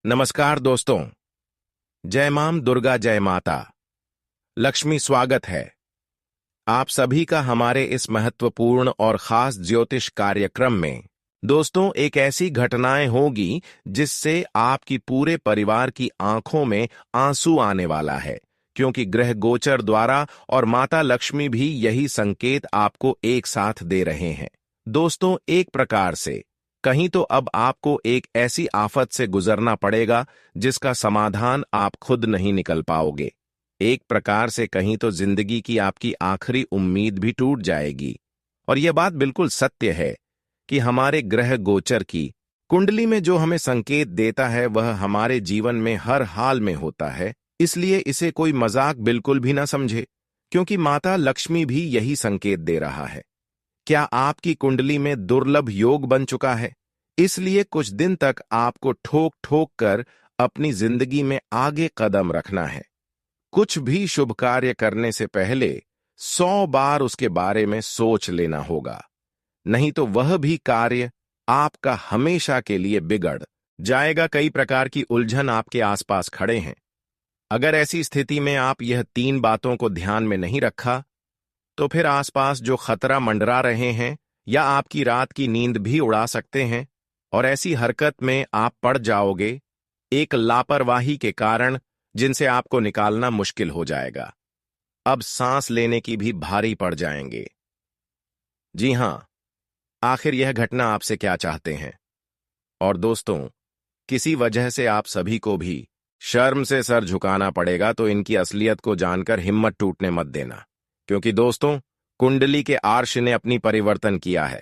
नमस्कार दोस्तों। जय मां दुर्गा, जय माता लक्ष्मी। स्वागत है आप सभी का हमारे इस महत्वपूर्ण और खास ज्योतिष कार्यक्रम में। दोस्तों, एक ऐसी घटनाएं होगी जिससे आपकी पूरे परिवार की आंखों में आंसू आने वाला है, क्योंकि ग्रह गोचर द्वारा और माता लक्ष्मी भी यही संकेत आपको एक साथ दे रहे हैं। दोस्तों, एक प्रकार से कहीं तो अब आपको एक ऐसी आफत से गुजरना पड़ेगा जिसका समाधान आप खुद नहीं निकल पाओगे। एक प्रकार से कहीं तो जिंदगी की आपकी आखिरी उम्मीद भी टूट जाएगी। और यह बात बिल्कुल सत्य है कि हमारे ग्रह गोचर की कुंडली में जो हमें संकेत देता है वह हमारे जीवन में हर हाल में होता है। इसलिए इसे कोई मजाक बिल्कुल भी ना समझे, क्योंकि माता लक्ष्मी भी यही संकेत दे रहा है। क्या आपकी कुंडली में दुर्लभ योग बन चुका है? इसलिए कुछ दिन तक आपको ठोक ठोक कर अपनी जिंदगी में आगे कदम रखना है। कुछ भी शुभ कार्य करने से पहले 100 बार उसके बारे में सोच लेना होगा, नहीं तो वह भी कार्य आपका हमेशा के लिए बिगड़ जाएगा। कई प्रकार की उलझन आपके आसपास खड़े हैं। अगर ऐसी स्थिति में आप यह 3 बातों को ध्यान में नहीं रखा तो फिर आसपास जो खतरा मंडरा रहे हैं या आपकी रात की नींद भी उड़ा सकते हैं, और ऐसी हरकत में आप पड़ जाओगे एक लापरवाही के कारण जिनसे आपको निकालना मुश्किल हो जाएगा। अब सांस लेने की भी भारी पड़ जाएंगे। जी हां, आखिर यह घटना आपसे क्या चाहते हैं? और दोस्तों, किसी वजह से आप सभी को भी शर्म से सर झुकाना पड़ेगा, तो इनकी असलियत को जानकर हिम्मत टूटने मत देना, क्योंकि दोस्तों, कुंडली के आर्श ने अपनी परिवर्तन किया है।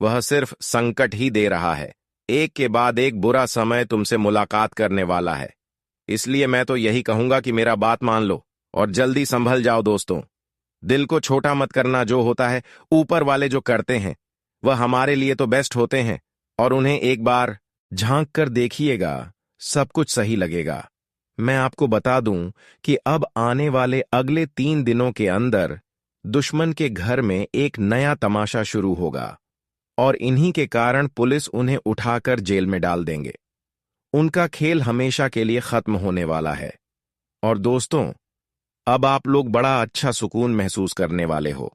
वह सिर्फ संकट ही दे रहा है। एक के बाद एक बुरा समय तुमसे मुलाकात करने वाला है। इसलिए मैं तो यही कहूंगा कि मेरा बात मान लो और जल्दी संभल जाओ। दोस्तों, दिल को छोटा मत करना। जो होता है ऊपर वाले जो करते हैं वह हमारे लिए तो बेस्ट होते हैं, और उन्हें एक बार झांक कर देखिएगा, सब कुछ सही लगेगा। मैं आपको बता दूं कि अब आने वाले अगले 3 दिनों के अंदर दुश्मन के घर में एक नया तमाशा शुरू होगा, और इन्हीं के कारण पुलिस उन्हें उठाकर जेल में डाल देंगे। उनका खेल हमेशा के लिए खत्म होने वाला है। और दोस्तों, अब आप लोग बड़ा अच्छा सुकून महसूस करने वाले हो,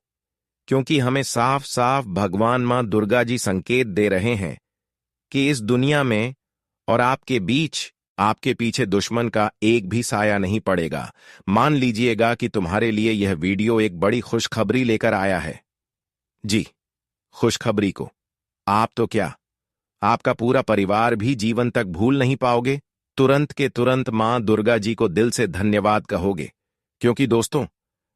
क्योंकि हमें साफ साफ भगवान मां दुर्गा जी संकेत दे रहे हैं कि इस दुनिया में और आपके बीच, आपके पीछे दुश्मन का एक भी साया नहीं पड़ेगा। मान लीजिएगा कि तुम्हारे लिए यह वीडियो एक बड़ी खुशखबरी लेकर आया है। जी, खुशखबरी को आप तो क्या, आपका पूरा परिवार भी जीवन तक भूल नहीं पाओगे। तुरंत के तुरंत मां दुर्गा जी को दिल से धन्यवाद कहोगे, क्योंकि दोस्तों,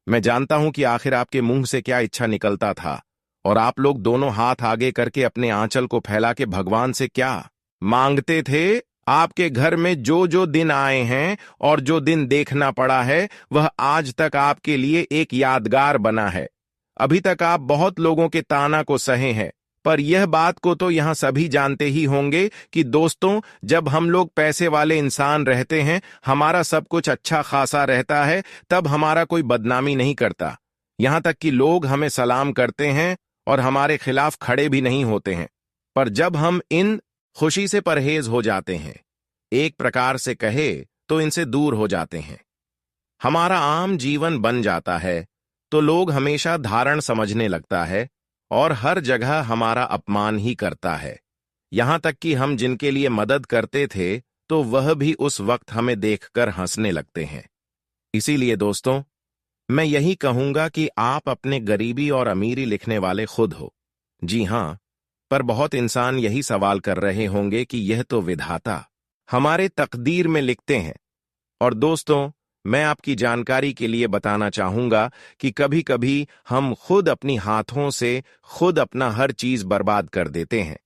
मैं जानता हूं कि आखिर आपके मुंह से क्या इच्छा निकलता था, और आप लोग दोनों हाथ आगे करके अपने आंचल को फैला के भगवान से क्या मांगते थे। आपके घर में जो जो दिन आए हैं और जो दिन देखना पड़ा है, वह आज तक आपके लिए एक यादगार बना है। अभी तक आप बहुत लोगों के ताना को सहे हैं, पर यह बात को तो यहां सभी जानते ही होंगे कि दोस्तों, जब हम लोग पैसे वाले इंसान रहते हैं, हमारा सब कुछ अच्छा खासा रहता है, तब हमारा कोई बदनामी नहीं करता। यहां तक कि लोग हमें सलाम करते हैं और हमारे खिलाफ खड़े भी नहीं होते हैं। पर जब हम इन खुशी से परहेज हो जाते हैं, एक प्रकार से कहे तो इनसे दूर हो जाते हैं, हमारा आम जीवन बन जाता है, तो लोग हमेशा धारण समझने लगता है और हर जगह हमारा अपमान ही करता है। यहां तक कि हम जिनके लिए मदद करते थे, तो वह भी उस वक्त हमें देखकर हंसने लगते हैं। इसीलिए दोस्तों, मैं यही कहूंगा कि आप अपने गरीबी और अमीरी लिखने वाले खुद हो। जी हां, पर बहुत इंसान यही सवाल कर रहे होंगे कि यह तो विधाता हमारे तकदीर में लिखते हैं। और दोस्तों, मैं आपकी जानकारी के लिए बताना चाहूंगा कि कभी कभी हम खुद अपनी हाथों से खुद अपना हर चीज बर्बाद कर देते हैं,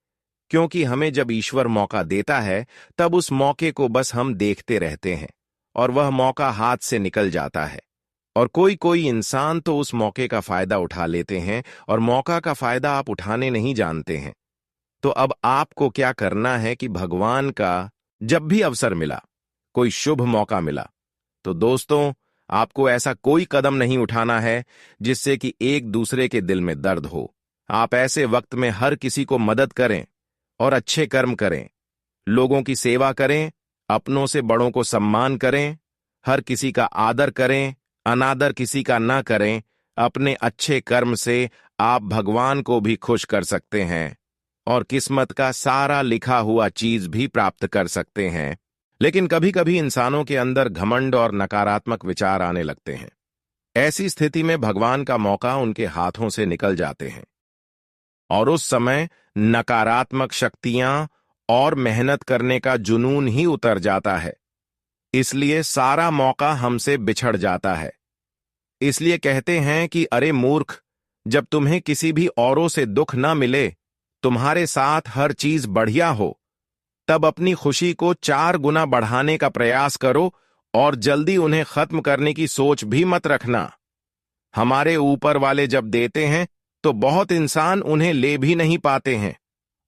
क्योंकि हमें जब ईश्वर मौका देता है, तब उस मौके को बस हम देखते रहते हैं और वह मौका हाथ से निकल जाता है। और कोई कोई इंसान तो उस मौके का फायदा उठा लेते हैं, और मौका का फायदा आप उठाने नहीं जानते हैं। तो अब आपको क्या करना है कि भगवान का जब भी अवसर मिला, कोई शुभ मौका मिला, तो दोस्तों, आपको ऐसा कोई कदम नहीं उठाना है जिससे कि एक दूसरे के दिल में दर्द हो। आप ऐसे वक्त में हर किसी को मदद करें और अच्छे कर्म करें, लोगों की सेवा करें अपनों से बड़ों को सम्मान करें, हर किसी का आदर करें, अनादर किसी का ना करें। अपने अच्छे कर्म से आप भगवान को भी खुश कर सकते हैं और किस्मत का सारा लिखा हुआ चीज भी प्राप्त कर सकते हैं। लेकिन कभी कभी इंसानों के अंदर घमंड और नकारात्मक विचार आने लगते हैं। ऐसी स्थिति में भगवान का मौका उनके हाथों से निकल जाते हैं और उस समय नकारात्मक शक्तियां और मेहनत करने का जुनून ही उतर जाता है। इसलिए सारा मौका हमसे बिछड़ जाता है। इसलिए कहते हैं कि अरे मूर्ख, जब तुम्हें किसी भी औरों से दुख ना मिले, तुम्हारे साथ हर चीज बढ़िया हो, तब अपनी खुशी को 4 गुना बढ़ाने का प्रयास करो और जल्दी उन्हें खत्म करने की सोच भी मत रखना। हमारे ऊपर वाले जब देते हैं तो बहुत इंसान उन्हें ले भी नहीं पाते हैं,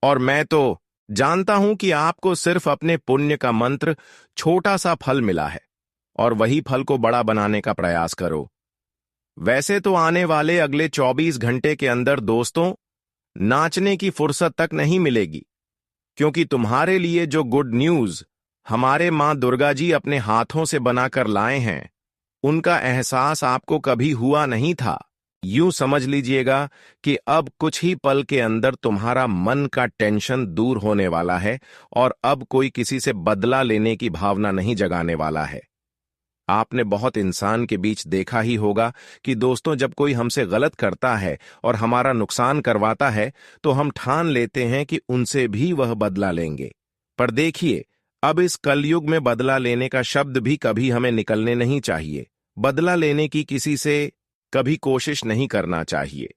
और मैं तो जानता हूं कि आपको सिर्फ अपने पुण्य का मंत्र छोटा सा फल मिला है और वही फल को बड़ा बनाने का प्रयास करो। वैसे तो आने वाले अगले 24 घंटे के अंदर दोस्तों नाचने की फुर्सत तक नहीं मिलेगी, क्योंकि तुम्हारे लिए जो गुड न्यूज हमारे मां दुर्गा जी अपने हाथों से बनाकर लाए हैं, उनका एहसास आपको कभी हुआ नहीं था। यूं समझ लीजिएगा कि अब कुछ ही पल के अंदर तुम्हारा मन का टेंशन दूर होने वाला है और अब कोई किसी से बदला लेने की भावना नहीं जगाने वाला है। आपने बहुत इंसान के बीच देखा ही होगा कि दोस्तों जब कोई हमसे गलत करता है और हमारा नुकसान करवाता है तो हम ठान लेते हैं कि उनसे भी वह बदला लेंगे। पर देखिए, अब इस कलयुग में बदला लेने का शब्द भी कभी हमें निकलने नहीं चाहिए। बदला लेने की किसी से कभी कोशिश नहीं करना चाहिए।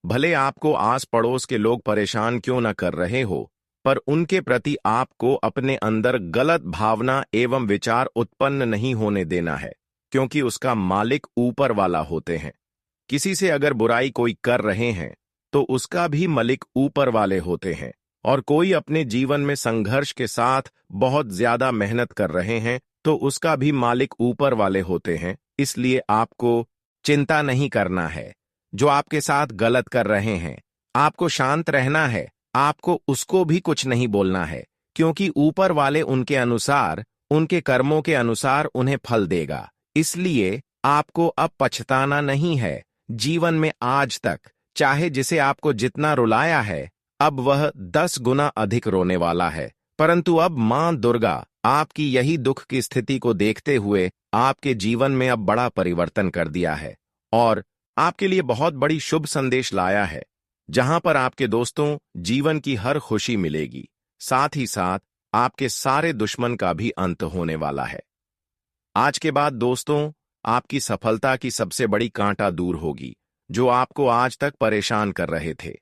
भले आपको आस पड़ोस के लोग परेशान क्यों न कर रहे हो, पर उनके प्रति आपको अपने अंदर गलत भावना एवं विचार उत्पन्न नहीं होने देना है, क्योंकि उसका मालिक ऊपर वाला होते हैं। किसी से अगर बुराई कोई कर रहे हैं तो उसका भी मालिक ऊपर वाले होते हैं, और कोई अपने जीवन में संघर्ष के साथ बहुत ज्यादा मेहनत कर रहे हैं तो उसका भी मालिक ऊपर वाले होते हैं। इसलिए आपको चिंता नहीं करना है। जो आपके साथ गलत कर रहे हैं, आपको शांत रहना है। आपको उसको भी कुछ नहीं बोलना है, क्योंकि ऊपर वाले उनके अनुसार, उनके कर्मों के अनुसार उन्हें फल देगा। इसलिए आपको अब पछताना नहीं है। जीवन में आज तक चाहे जिसे आपको जितना रुलाया है, अब वह 10 गुना अधिक रोने वाला है। परंतु अब मां दुर्गा आपकी यही दुख की स्थिति को देखते हुए आपके जीवन में अब बड़ा परिवर्तन कर दिया है और आपके लिए बहुत बड़ी शुभ संदेश लाया है, जहां पर आपके दोस्तों जीवन की हर खुशी मिलेगी। साथ ही साथ आपके सारे दुश्मन का भी अंत होने वाला है। आज के बाद दोस्तों आपकी सफलता की सबसे बड़ी कांटा दूर होगी, जो आपको आज तक परेशान कर रहे थे।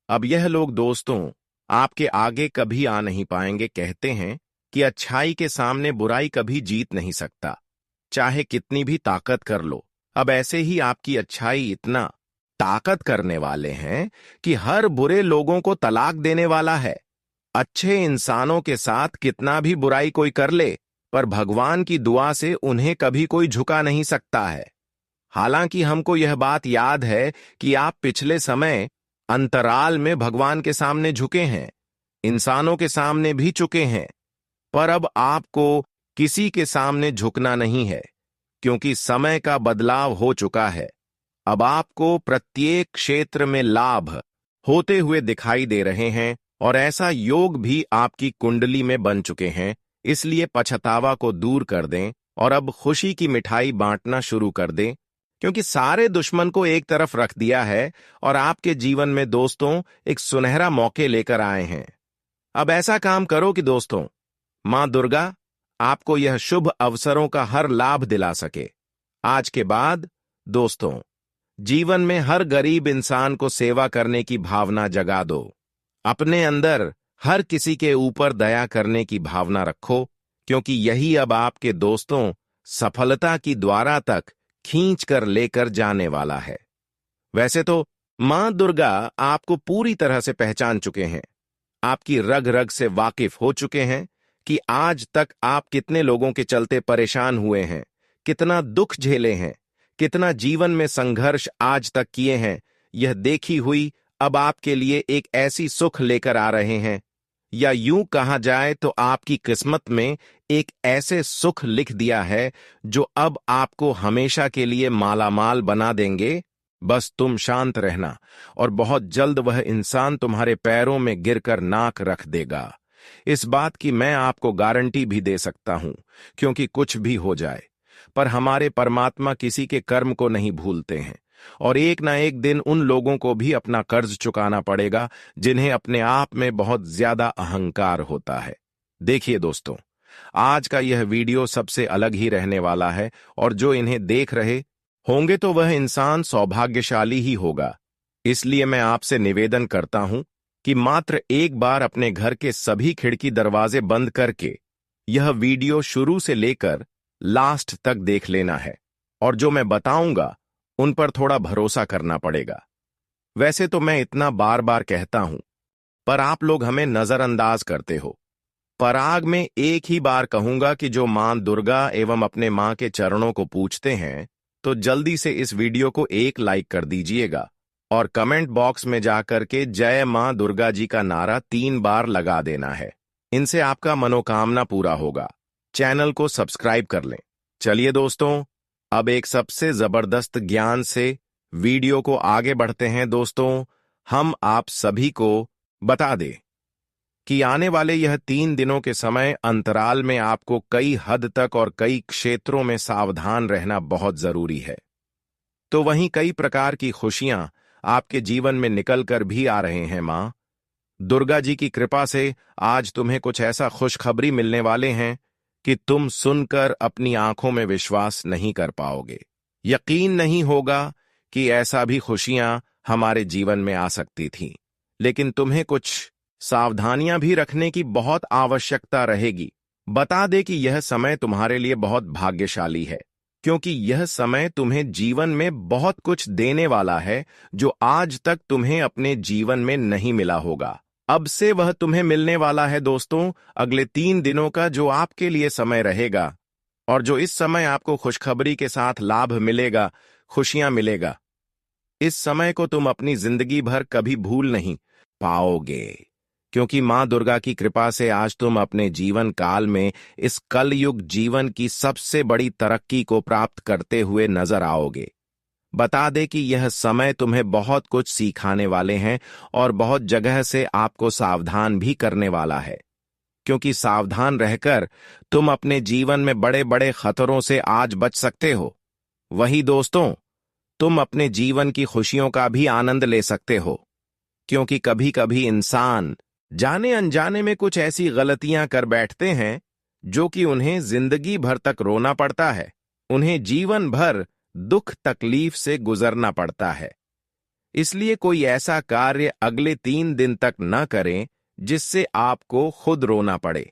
अब यह लोग दोस्तों आपके आगे कभी आ नहीं पाएंगे। कहते हैं कि अच्छाई के सामने बुराई कभी जीत नहीं सकता, चाहे कितनी भी ताकत कर लो। अब ऐसे ही आपकी अच्छाई इतना ताकत करने वाले हैं कि हर बुरे लोगों को तलाक देने वाला है। अच्छे इंसानों के साथ कितना भी बुराई कोई कर ले, पर भगवान की दुआ से उन्हें कभी कोई झुका नहीं सकता है। हालांकि हमको यह बात याद है कि आप पिछले समय अंतराल में भगवान के सामने झुके हैं, इंसानों के सामने भी झुके हैं, पर अब आपको किसी के सामने झुकना नहीं है, क्योंकि समय का बदलाव हो चुका है। अब आपको प्रत्येक क्षेत्र में लाभ होते हुए दिखाई दे रहे हैं और ऐसा योग भी आपकी कुंडली में बन चुके हैं। इसलिए पछतावा को दूर कर दें और अब खुशी की मिठाई बांटना शुरू कर दें, क्योंकि सारे दुश्मन को एक तरफ रख दिया है और आपके जीवन में दोस्तों एक सुनहरा मौके लेकर आए हैं। अब ऐसा काम करो कि दोस्तों मां दुर्गा आपको यह शुभ अवसरों का हर लाभ दिला सके। आज के बाद दोस्तों जीवन में हर गरीब इंसान को सेवा करने की भावना जगा दो। अपने अंदर हर किसी के ऊपर दया करने की भावना रखो, क्योंकि यही अब आपके दोस्तों सफलता की द्वारा तक खींच कर लेकर जाने वाला है। वैसे तो मां दुर्गा आपको पूरी तरह से पहचान चुके हैं, आपकी रग रग से वाकिफ हो चुके हैं कि आज तक आप कितने लोगों के चलते परेशान हुए हैं, कितना दुख झेले हैं, कितना जीवन में संघर्ष आज तक किए हैं। यह देखी हुई अब आपके लिए एक ऐसी सुख लेकर आ रहे हैं या यूं कहा जाए तो आपकी किस्मत में एक ऐसे सुख लिख दिया है जो अब आपको हमेशा के लिए मालामाल बना देंगे। बस तुम शांत रहना और बहुत जल्द वह इंसान तुम्हारे पैरों में गिरकर नाक रख देगा। इस बात की मैं आपको गारंटी भी दे सकता हूं, क्योंकि कुछ भी हो जाए, पर हमारे परमात्मा किसी के कर्म को नहीं भूलते हैं और एक ना एक दिन उन लोगों को भी अपना कर्ज चुकाना पड़ेगा जिन्हें अपने आप में बहुत ज्यादा अहंकार होता है। देखिए दोस्तों, आज का यह वीडियो सबसे अलग ही रहने वाला है और जो इन्हें देख रहे होंगे तो वह इंसान सौभाग्यशाली ही होगा। इसलिए मैं आपसे निवेदन करता हूं कि मात्र एक बार अपने घर के सभी खिड़की दरवाजे बंद करके यह वीडियो शुरू से लेकर लास्ट तक देख लेना है और जो मैं बताऊंगा उन पर थोड़ा भरोसा करना पड़ेगा। वैसे तो मैं इतना बार बार कहता हूं, पर आप लोग हमें नजरअंदाज करते हो। पराग में एक ही बार कहूंगा कि जो मां दुर्गा एवं अपने मां के चरणों को पूजते हैं तो जल्दी से इस वीडियो को एक लाइक कर दीजिएगा और कमेंट बॉक्स में जाकर के जय मां दुर्गा जी का नारा 3 बार लगा देना है। इनसे आपका मनोकामना पूरा होगा। चैनल को सब्सक्राइब कर लें। चलिए दोस्तों, अब एक सबसे जबरदस्त ज्ञान से वीडियो को आगे बढ़ते हैं। दोस्तों, हम आप सभी को बता दें कि आने वाले यह 3 दिनों के समय अंतराल में आपको कई हद तक और कई क्षेत्रों में सावधान रहना बहुत जरूरी है। तो वहीं कई प्रकार की खुशियां आपके जीवन में निकल कर भी आ रहे हैं। मां दुर्गा जी की कृपा से आज तुम्हें कुछ ऐसा खुशखबरी मिलने वाले हैं कि तुम सुनकर अपनी आंखों में विश्वास नहीं कर पाओगे। यकीन नहीं होगा कि ऐसा भी खुशियां हमारे जीवन में आ सकती थीं, लेकिन तुम्हें कुछ सावधानियां भी रखने की बहुत आवश्यकता रहेगी। बता दे कि यह समय तुम्हारे लिए बहुत भाग्यशाली है, क्योंकि यह समय तुम्हें जीवन में बहुत कुछ देने वाला है जो आज तक तुम्हें अपने जीवन में नहीं मिला होगा। अब से वह तुम्हें मिलने वाला है दोस्तों, अगले 3 दिनों का जो आपके लिए समय रहेगा और जो इस समय आपको खुशखबरी के साथ लाभ मिलेगा, खुशियां मिलेगा। इस समय को तुम अपनी जिंदगी भर कभी भूल नहीं पाओगे, क्योंकि मां दुर्गा की कृपा से आज तुम अपने जीवन काल में इस कलयुग जीवन की सबसे बड़ी तरक्की को प्राप्त करते हुए नजर आओगे। बता दे कि यह समय तुम्हें बहुत कुछ सिखाने वाले हैं और बहुत जगह से आपको सावधान भी करने वाला है, क्योंकि सावधान रहकर तुम अपने जीवन में बड़े बड़े खतरों से आज बच सकते हो। वही दोस्तों, तुम अपने जीवन की खुशियों का भी आनंद ले सकते हो, क्योंकि कभी कभी इंसान जाने अनजाने में कुछ ऐसी गलतियां कर बैठते हैं जो कि उन्हें जिंदगी भर तक रोना पड़ता है, उन्हें जीवन भर दुख तकलीफ से गुजरना पड़ता है। इसलिए कोई ऐसा कार्य अगले 3 दिन तक न करें जिससे आपको खुद रोना पड़े,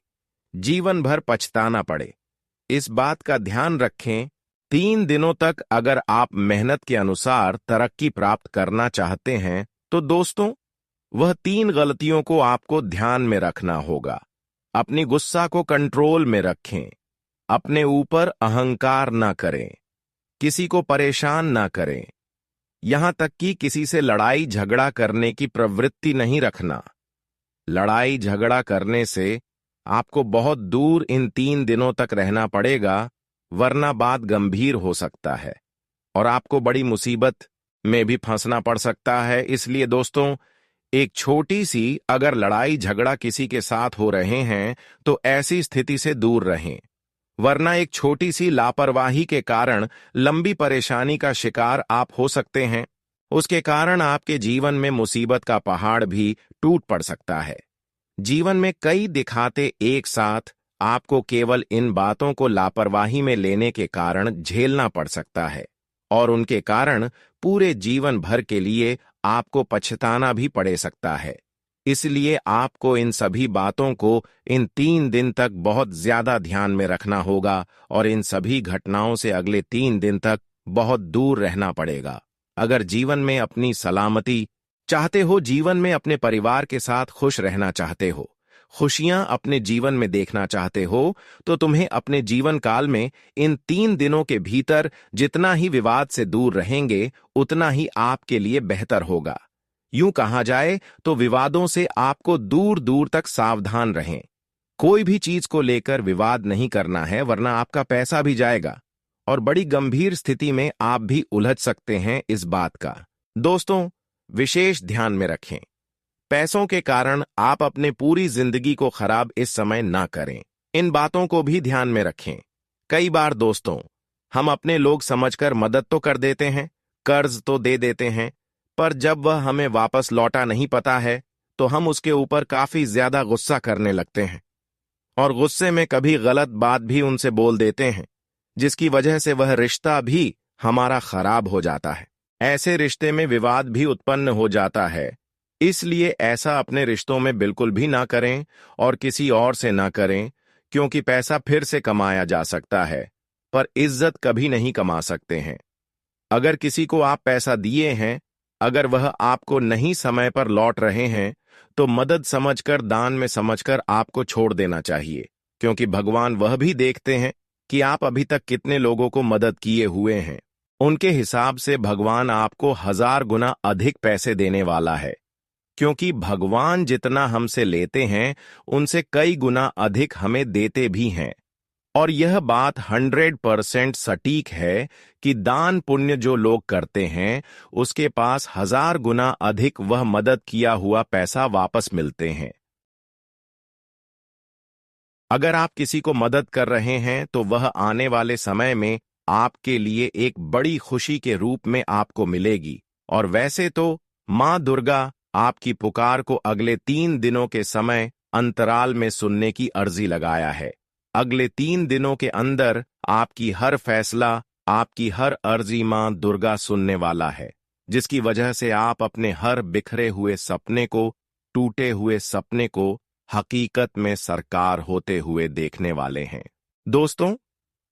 जीवन भर पछताना पड़े। इस बात का ध्यान रखें, 3 दिनों तक अगर आप मेहनत के अनुसार तरक्की प्राप्त करना चाहते हैं तो दोस्तों, वह 3 गलतियों को आपको ध्यान में रखना होगा। अपनी गुस्सा को कंट्रोल में रखें, अपने ऊपर अहंकार ना करें, किसी को परेशान ना करें, यहां तक कि किसी से लड़ाई झगड़ा करने की प्रवृत्ति नहीं रखना। लड़ाई झगड़ा करने से आपको बहुत दूर इन 3 दिनों तक रहना पड़ेगा, वरना बात गंभीर हो सकता है और आपको बड़ी मुसीबत में भी फंसना पड़ सकता है। इसलिए दोस्तों, एक छोटी सी अगर लड़ाई झगड़ा किसी के साथ हो रहे हैं तो ऐसी स्थिति से दूर रहें, वरना एक छोटी सी लापरवाही के कारण लंबी परेशानी का शिकार आप हो सकते हैं। उसके कारण आपके जीवन में मुसीबत का पहाड़ भी टूट पड़ सकता है। जीवन में कई दिखाते एक साथ आपको केवल इन बातों को लापरवाही में लेने के कारण झेलना पड़ सकता है और उनके कारण पूरे जीवन भर के लिए आपको पछताना भी पड़े सकता है। इसलिए आपको इन सभी बातों को इन 3 दिन तक बहुत ज्यादा ध्यान में रखना होगा और इन सभी घटनाओं से अगले 3 दिन तक बहुत दूर रहना पड़ेगा। अगर जीवन में अपनी सलामती चाहते हो, जीवन में अपने परिवार के साथ खुश रहना चाहते हो, खुशियां अपने जीवन में देखना चाहते हो, तो तुम्हें अपने जीवन काल में इन 3 दिनों के भीतर जितना ही विवाद से दूर रहेंगे उतना ही आपके लिए बेहतर होगा। यूं कहा जाए तो विवादों से आपको दूर दूर तक सावधान रहें। कोई भी चीज को लेकर विवाद नहीं करना है, वरना आपका पैसा भी जाएगा और बड़ी गंभीर स्थिति में आप भी उलझ सकते हैं। इस बात का दोस्तों विशेष ध्यान में रखें। पैसों के कारण आप अपने पूरी जिंदगी को खराब इस समय ना करें। इन बातों को भी ध्यान में रखें। कई बार दोस्तों हम अपने लोग समझकर मदद तो कर देते हैं, कर्ज तो दे देते हैं, पर जब वह हमें वापस लौटा नहीं पाता है तो हम उसके ऊपर काफी ज्यादा गुस्सा करने लगते हैं और गुस्से में कभी गलत बात भी उनसे बोल देते हैं, जिसकी वजह से वह रिश्ता भी हमारा खराब हो जाता है। ऐसे रिश्ते में विवाद भी उत्पन्न हो जाता है। इसलिए ऐसा अपने रिश्तों में बिल्कुल भी ना करें और किसी और से ना करें, क्योंकि पैसा फिर से कमाया जा सकता है पर इज्जत कभी नहीं कमा सकते हैं। अगर किसी को आप पैसा दिए हैं, अगर वह आपको नहीं समय पर लौट रहे हैं तो मदद समझकर, दान में समझकर आपको छोड़ देना चाहिए, क्योंकि भगवान वह भी देखते हैं कि आप अभी तक कितने लोगों को मदद किए हुए हैं। उनके हिसाब से भगवान आपको 1000 गुना अधिक पैसे देने वाला है, क्योंकि भगवान जितना हमसे लेते हैं उनसे कई गुना अधिक हमें देते भी हैं। और यह बात 100% सटीक है कि दान पुण्य जो लोग करते हैं उसके पास 1000 गुना अधिक वह मदद किया हुआ पैसा वापस मिलते हैं। अगर आप किसी को मदद कर रहे हैं तो वह आने वाले समय में आपके लिए एक बड़ी खुशी के रूप में आपको मिलेगी। और वैसे तो मां दुर्गा आपकी पुकार को अगले 3 दिनों के समय अंतराल में सुनने की अर्जी लगाया है। अगले 3 दिनों के अंदर आपकी हर फैसला, आपकी हर अर्जी मां दुर्गा सुनने वाला है, जिसकी वजह से आप अपने हर बिखरे हुए सपने को, टूटे हुए सपने को हकीकत में साकार होते हुए देखने वाले हैं। दोस्तों,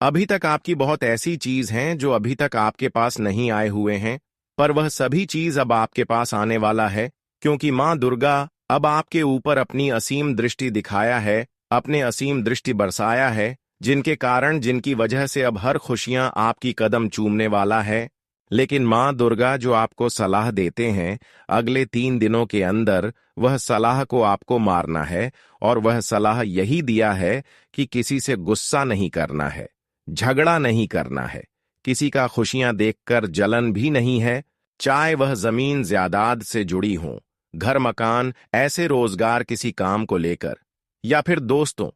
अभी तक आपकी बहुत ऐसी चीज हैं जो अभी तक आपके पास नहीं आए हुए हैं, पर वह सभी चीज अब आपके पास आने वाला है, क्योंकि मां दुर्गा अब आपके ऊपर अपनी असीम दृष्टि दिखाया है, अपने असीम दृष्टि बरसाया है, जिनके कारण, जिनकी वजह से अब हर खुशियां आपकी कदम चूमने वाला है। लेकिन मां दुर्गा जो आपको सलाह देते हैं, अगले 3 दिनों के अंदर वह सलाह को आपको मारना है, और वह सलाह यही दिया है कि किसी से गुस्सा नहीं करना है, झगड़ा नहीं करना है, किसी का खुशियां देखकर जलन भी नहीं है, चाहे वह जमीन जायदाद से जुड़ी हों, घर मकान, ऐसे रोजगार किसी काम को लेकर, या फिर दोस्तों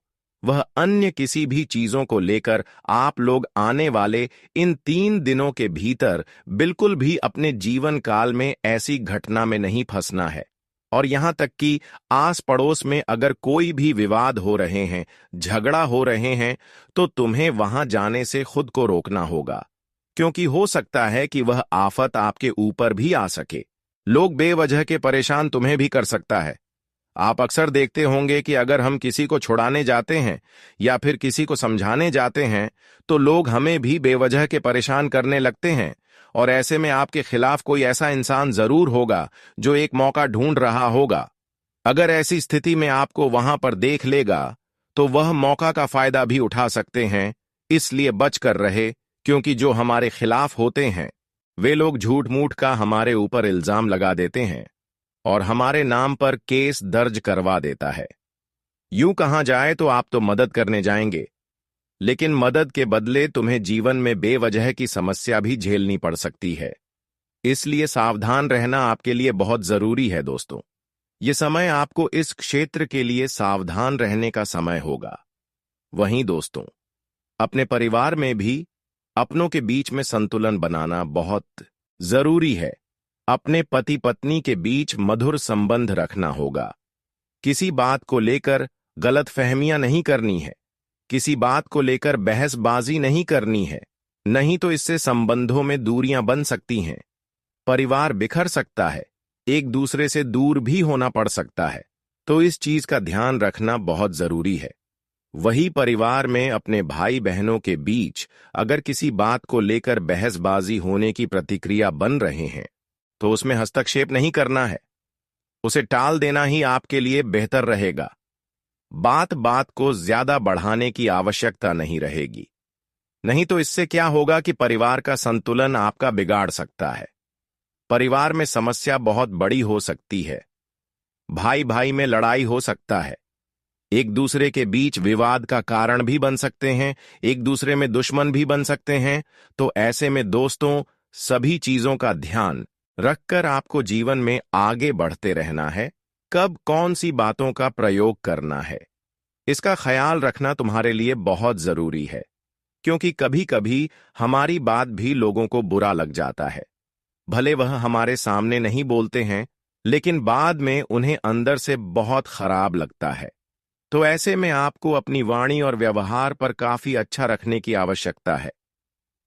वह अन्य किसी भी चीजों को लेकर आप लोग आने वाले इन 3 दिनों के भीतर बिल्कुल भी अपने जीवन काल में ऐसी घटना में नहीं फंसना है। और यहां तक कि आस पड़ोस में अगर कोई भी विवाद हो रहे हैं, झगड़ा हो रहे हैं, तो तुम्हें वहां जाने से खुद को रोकना होगा, क्योंकि हो सकता है कि वह आफत आपके ऊपर भी आ सके। लोग बेवजह के परेशान तुम्हें भी कर सकता है। आप अक्सर देखते होंगे कि अगर हम किसी को छुड़ाने जाते हैं या फिर किसी को समझाने जाते हैं तो लोग हमें भी बेवजह के परेशान करने लगते हैं, और ऐसे में आपके खिलाफ कोई ऐसा इंसान जरूर होगा जो एक मौका ढूंढ रहा होगा। अगर ऐसी स्थिति में आपको वहां पर देख लेगा तो वह मौका का फायदा भी उठा सकते हैं। इसलिए बच कर रहे, क्योंकि जो हमारे खिलाफ होते हैं वे लोग झूठ मूठ का हमारे ऊपर इल्जाम लगा देते हैं और हमारे नाम पर केस दर्ज करवा देता है। यूं कहा जाए तो आप तो मदद करने जाएंगे, लेकिन मदद के बदले तुम्हें जीवन में बेवजह की समस्या भी झेलनी पड़ सकती है। इसलिए सावधान रहना आपके लिए बहुत जरूरी है। दोस्तों, ये समय आपको इस क्षेत्र के लिए सावधान रहने का समय होगा। वहीं दोस्तों, अपने परिवार में भी अपनों के बीच में संतुलन बनाना बहुत जरूरी है। अपने पति पत्नी के बीच मधुर संबंध रखना होगा। किसी बात को लेकर गलतफहमियां नहीं करनी है, किसी बात को लेकर बहसबाजी नहीं करनी है, नहीं तो इससे संबंधों में दूरियां बन सकती हैं, परिवार बिखर सकता है, एक दूसरे से दूर भी होना पड़ सकता है। तो इस चीज का ध्यान रखना बहुत जरूरी है। वही परिवार में अपने भाई बहनों के बीच अगर किसी बात को लेकर बहसबाजी होने की प्रतिक्रिया बन रहे हैं तो उसमें हस्तक्षेप नहीं करना है, उसे टाल देना ही आपके लिए बेहतर रहेगा। बात बात को ज्यादा बढ़ाने की आवश्यकता नहीं रहेगी, नहीं तो इससे क्या होगा कि परिवार का संतुलन आपका बिगाड़ सकता है। परिवार में समस्या बहुत बड़ी हो सकती है। भाई भाई में लड़ाई हो सकता है। एक दूसरे के बीच विवाद का कारण भी बन सकते हैं, एक दूसरे में दुश्मन भी बन सकते हैं। तो ऐसे में दोस्तों, सभी चीजों का ध्यान रखकर आपको जीवन में आगे बढ़ते रहना है। कब कौन सी बातों का प्रयोग करना है, इसका ख्याल रखना तुम्हारे लिए बहुत जरूरी है, क्योंकि कभी कभी हमारी बात भी लोगों को बुरा लग जाता है। भले वह हमारे सामने नहीं बोलते हैं, लेकिन बाद में उन्हें अंदर से बहुत खराब लगता है। तो ऐसे में आपको अपनी वाणी और व्यवहार पर काफी अच्छा रखने की आवश्यकता है।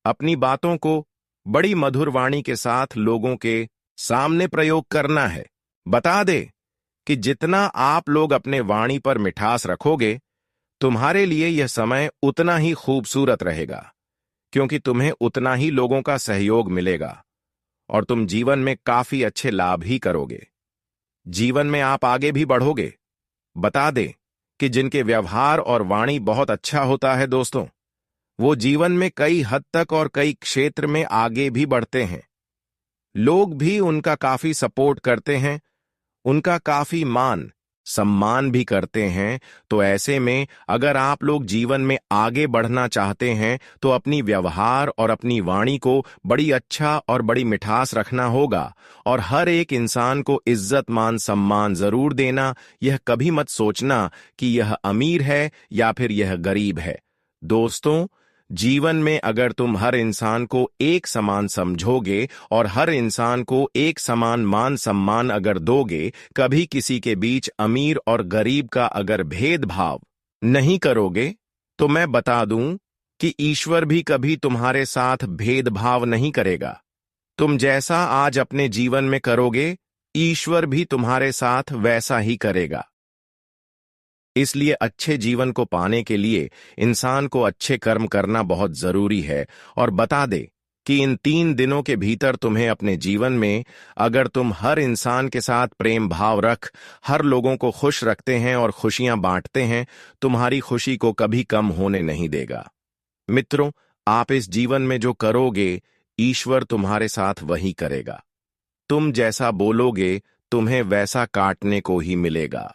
अपनी बातों को बड़ी मधुर वाणी के साथ लोगों के सामने प्रयोग करना है। बता दे कि जितना आप लोग अपने वाणी पर मिठास रखोगे, तुम्हारे लिए यह समय उतना ही खूबसूरत रहेगा, क्योंकि तुम्हें उतना ही लोगों का सहयोग मिलेगा और तुम जीवन में काफी अच्छे लाभ ही करोगे। जीवन में आप आगे भी बढ़ोगे। बता दे कि जिनके व्यवहार और वाणी बहुत अच्छा होता है दोस्तों, वो जीवन में कई हद तक और कई क्षेत्र में आगे भी बढ़ते हैं। लोग भी उनका काफी सपोर्ट करते हैं, उनका काफी मान सम्मान भी करते हैं। तो ऐसे में अगर आप लोग जीवन में आगे बढ़ना चाहते हैं, तो अपनी व्यवहार और अपनी वाणी को बड़ी अच्छा और बड़ी मिठास रखना होगा और हर एक इंसान को इज्जत मान सम्मान जरूर देना। यह कभी मत सोचना कि यह अमीर है या फिर यह गरीब है। दोस्तों, जीवन में अगर तुम हर इंसान को एक समान समझोगे और हर इंसान को एक समान मान सम्मान अगर दोगे, कभी किसी के बीच अमीर और गरीब का अगर भेदभाव नहीं करोगे, तो मैं बता दूं कि ईश्वर भी कभी तुम्हारे साथ भेदभाव नहीं करेगा। तुम जैसा आज अपने जीवन में करोगे, ईश्वर भी तुम्हारे साथ वैसा ही करेगा। इसलिए अच्छे जीवन को पाने के लिए इंसान को अच्छे कर्म करना बहुत जरूरी है। और बता दे कि इन 3 दिनों के भीतर तुम्हें अपने जीवन में अगर तुम हर इंसान के साथ प्रेम भाव रख, हर लोगों को खुश रखते हैं और खुशियां बांटते हैं, तुम्हारी खुशी को कभी कम होने नहीं देगा। मित्रों, आप इस जीवन में जो करोगे, ईश्वर तुम्हारे साथ वही करेगा। तुम जैसा बोलोगे, तुम्हें वैसा काटने को ही मिलेगा।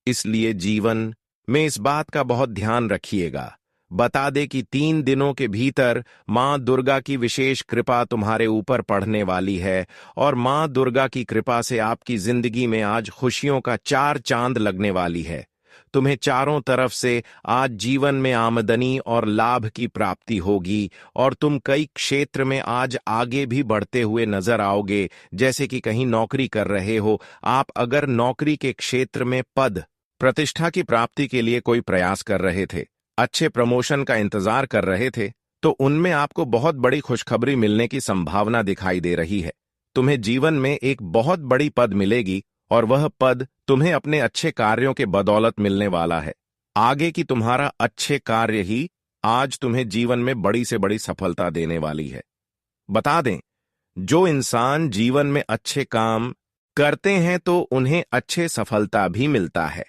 इसलिए जीवन में इस बात का बहुत ध्यान रखिएगा। बता दे कि 3 दिनों के भीतर मां दुर्गा की विशेष कृपा तुम्हारे ऊपर पड़ने वाली है और मां दुर्गा की कृपा से आपकी जिंदगी में आज खुशियों का 4 चांद लगने वाली है। तुम्हें चारों तरफ से आज जीवन में आमदनी और लाभ की प्राप्ति होगी और तुम कई क्षेत्र में आज आगे भी बढ़ते हुए नजर आओगे। जैसे कि कहीं नौकरी कर रहे हो, आप अगर नौकरी के क्षेत्र में पद प्रतिष्ठा की प्राप्ति के लिए कोई प्रयास कर रहे थे, अच्छे प्रमोशन का इंतजार कर रहे थे, तो उनमें आपको बहुत बड़ी खुशखबरी मिलने की संभावना दिखाई दे रही है। तुम्हें जीवन में एक बहुत बड़ी पद मिलेगी और वह पद तुम्हें अपने अच्छे कार्यों के बदौलत मिलने वाला है। आगे की तुम्हारा अच्छे कार्य ही आज तुम्हें जीवन में बड़ी से बड़ी सफलता देने वाली है। बता दें, जो इंसान जीवन में अच्छे काम करते हैं तो उन्हें अच्छे सफलता भी मिलता है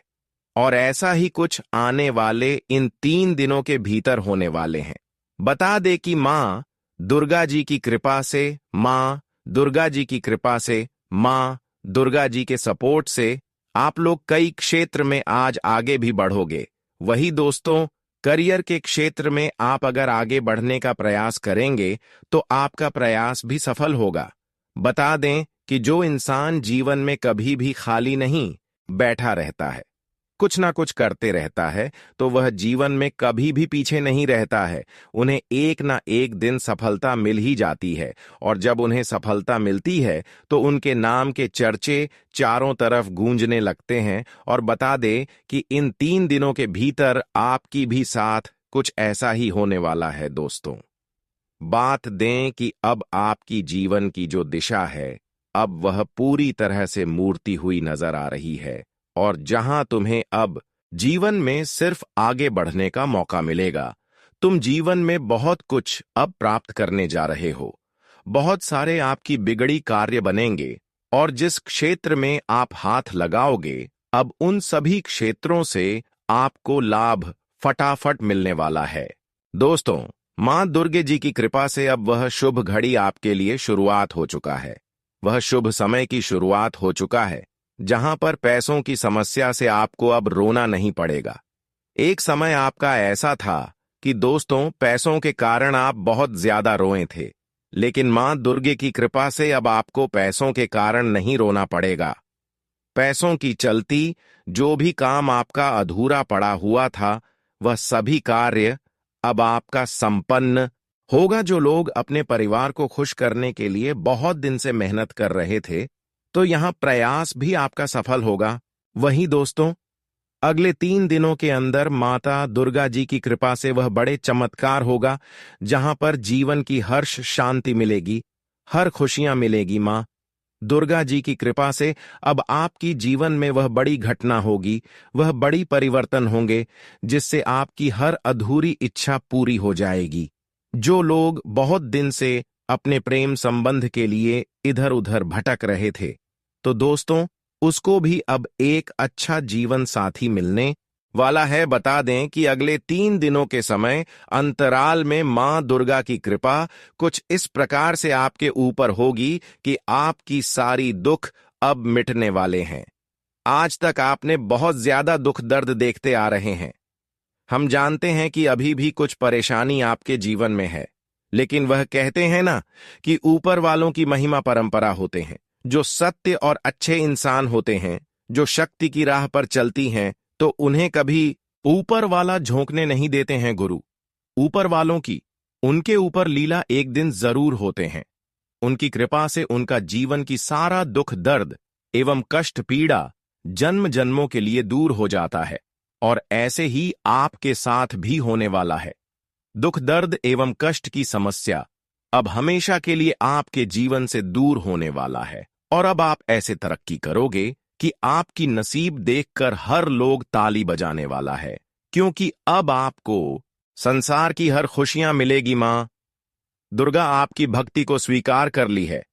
और ऐसा ही कुछ आने वाले इन 3 दिनों के भीतर होने वाले हैं। बता दे कि मां दुर्गा जी की कृपा से, मां दुर्गा जी की कृपा से, मां दुर्गा जी के सपोर्ट से आप लोग कई क्षेत्र में आज आगे भी बढ़ोगे। वही दोस्तों, करियर के क्षेत्र में आप अगर आगे बढ़ने का प्रयास करेंगे तो आपका प्रयास भी सफल होगा। बता दें कि जो इंसान जीवन में कभी भी खाली नहीं बैठा रहता है, कुछ ना कुछ करते रहता है, तो वह जीवन में कभी भी पीछे नहीं रहता है। उन्हें एक ना एक दिन सफलता मिल ही जाती है और जब उन्हें सफलता मिलती है तो उनके नाम के चर्चे चारों तरफ गूंजने लगते हैं। और बता दे कि इन 3 दिनों के भीतर आपकी भी साथ कुछ ऐसा ही होने वाला है दोस्तों। बात दें कि अब आपकी जीवन की जो दिशा है, अब वह पूरी तरह से मूर्ति हुई नजर आ रही है और जहां तुम्हें अब जीवन में सिर्फ आगे बढ़ने का मौका मिलेगा। तुम जीवन में बहुत कुछ अब प्राप्त करने जा रहे हो। बहुत सारे आपकी बिगड़ी कार्य बनेंगे और जिस क्षेत्र में आप हाथ लगाओगे, अब उन सभी क्षेत्रों से आपको लाभ फटाफट मिलने वाला है। दोस्तों, मां दुर्गे जी की कृपा से अब वह शुभ घड़ी आपके लिए शुरुआत हो चुका है। वह शुभ समय की शुरुआत हो चुका है, जहां पर पैसों की समस्या से आपको अब रोना नहीं पड़ेगा। एक समय आपका ऐसा था कि दोस्तों, पैसों के कारण आप बहुत ज्यादा रोए थे, लेकिन मां दुर्गे की कृपा से अब आपको पैसों के कारण नहीं रोना पड़ेगा। पैसों की चलती जो भी काम आपका अधूरा पड़ा हुआ था, वह सभी कार्य अब आपका संपन्न होगा। जो लोग अपने परिवार को खुश करने के लिए बहुत दिन से मेहनत कर रहे थे, तो यहां प्रयास भी आपका सफल होगा। वहीं दोस्तों, अगले 3 दिनों के अंदर माता दुर्गा जी की कृपा से वह बड़े चमत्कार होगा, जहां पर जीवन की हर्ष शांति मिलेगी, हर खुशियां मिलेगी। मां दुर्गा जी की कृपा से अब आपकी जीवन में वह बड़ी घटना होगी, वह बड़ी परिवर्तन होंगे, जिससे आपकी हर अधूरी इच्छा पूरी हो जाएगी। जो लोग बहुत दिन से अपने प्रेम संबंध के लिए इधर उधर भटक रहे थे, तो दोस्तों, उसको भी अब एक अच्छा जीवन साथी मिलने वाला है। बता दें कि अगले 3 दिनों के समय अंतराल में मां दुर्गा की कृपा कुछ इस प्रकार से आपके ऊपर होगी कि आपकी सारी दुख अब मिटने वाले हैं। आज तक आपने बहुत ज्यादा दुख दर्द देखते आ रहे हैं। हम जानते हैं कि अभी भी कुछ परेशानी आपके जीवन में है, लेकिन वह कहते हैं ना कि ऊपर वालों की महिमा परंपरा होते हैं, जो सत्य और अच्छे इंसान होते हैं, जो शक्ति की राह पर चलती हैं, तो उन्हें कभी ऊपर वाला झोंकने नहीं देते हैं। गुरु ऊपर वालों की उनके ऊपर लीला एक दिन जरूर होते हैं। उनकी कृपा से उनका जीवन की सारा दुख दर्द एवं कष्ट पीड़ा जन्म जन्मों के लिए दूर हो जाता है, और ऐसे ही आपके साथ भी होने वाला है। दुख दर्द एवं कष्ट की समस्या अब हमेशा के लिए आपके जीवन से दूर होने वाला है, और अब आप ऐसे तरक्की करोगे कि आपकी नसीब देखकर हर लोग ताली बजाने वाला है, क्योंकि अब आपको संसार की हर खुशियां मिलेगी। मां दुर्गा आपकी भक्ति को स्वीकार कर ली है,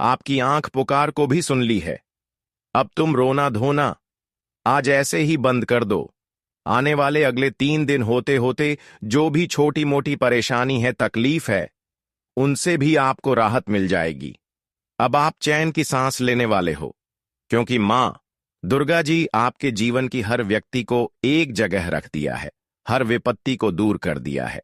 आपकी आंख पुकार को भी सुन ली है। अब तुम रोना धोना आज ऐसे ही बंद कर दो। आने वाले अगले 3 दिन होते होते जो भी छोटी मोटी परेशानी है, तकलीफ है, उनसे भी आपको राहत मिल जाएगी। अब आप चैन की सांस लेने वाले हो, क्योंकि मां दुर्गा जी आपके जीवन की हर व्यक्ति को एक जगह रख दिया है, हर विपत्ति को दूर कर दिया है।